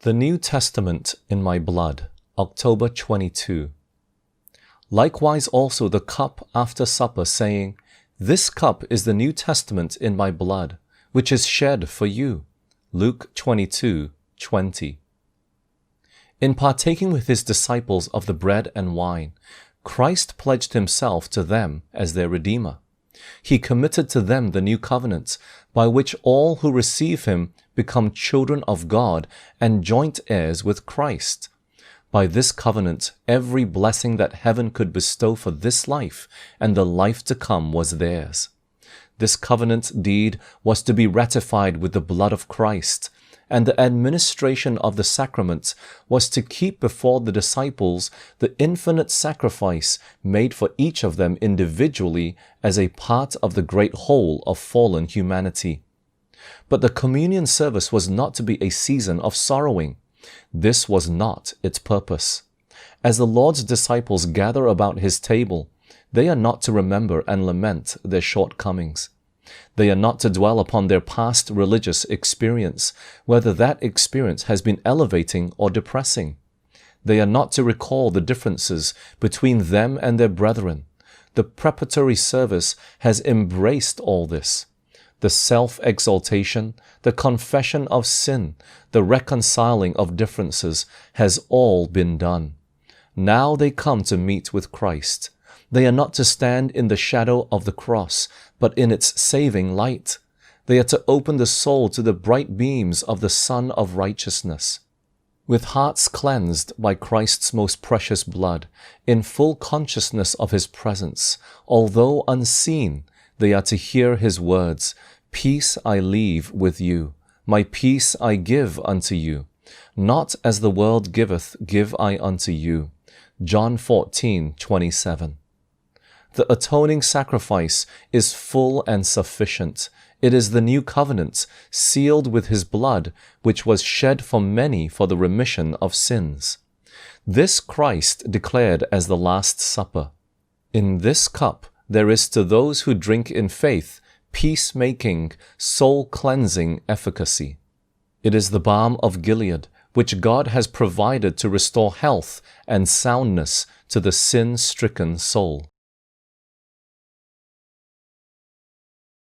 The New Testament in my blood, October 22. Likewise also the cup after supper, saying, This cup is the New Testament in my blood, which is shed for you. Luke 22:20. In partaking with his disciples of the bread and wine, Christ pledged himself to them as their Redeemer. He committed to them the new covenant, by which all who receive him become children of God and joint heirs with Christ. By this covenant, every blessing that heaven could bestow for this life and the life to come was theirs. This covenant deed was to be ratified with the blood of Christ, and the administration of the sacrament was to keep before the disciples the infinite sacrifice made for each of them individually as a part of the great whole of fallen humanity. But the communion service was not to be a season of sorrowing. This was not its purpose. As the Lord's disciples gather about his table, they are not to remember and lament their shortcomings. They are not to dwell upon their past religious experience, whether that experience has been elevating or depressing. They are not to recall the differences between them and their brethren. The preparatory service has embraced all this. The self-exaltation, the confession of sin, the reconciling of differences has all been done. Now they come to meet with Christ. They are not to stand in the shadow of the cross, but in its saving light. They are to open the soul to the bright beams of the Sun of Righteousness. With hearts cleansed by Christ's most precious blood, in full consciousness of his presence, although unseen, they are to hear his words, Peace I leave with you, my peace I give unto you. Not as the world giveth, give I unto you. John 14:27. The atoning sacrifice is full and sufficient. It is the new covenant, sealed with his blood, which was shed for many for the remission of sins. This Christ declared as the Last Supper. In this cup there is to those who drink in faith peacemaking, soul-cleansing efficacy. It is the balm of Gilead, which God has provided to restore health and soundness to the sin-stricken soul.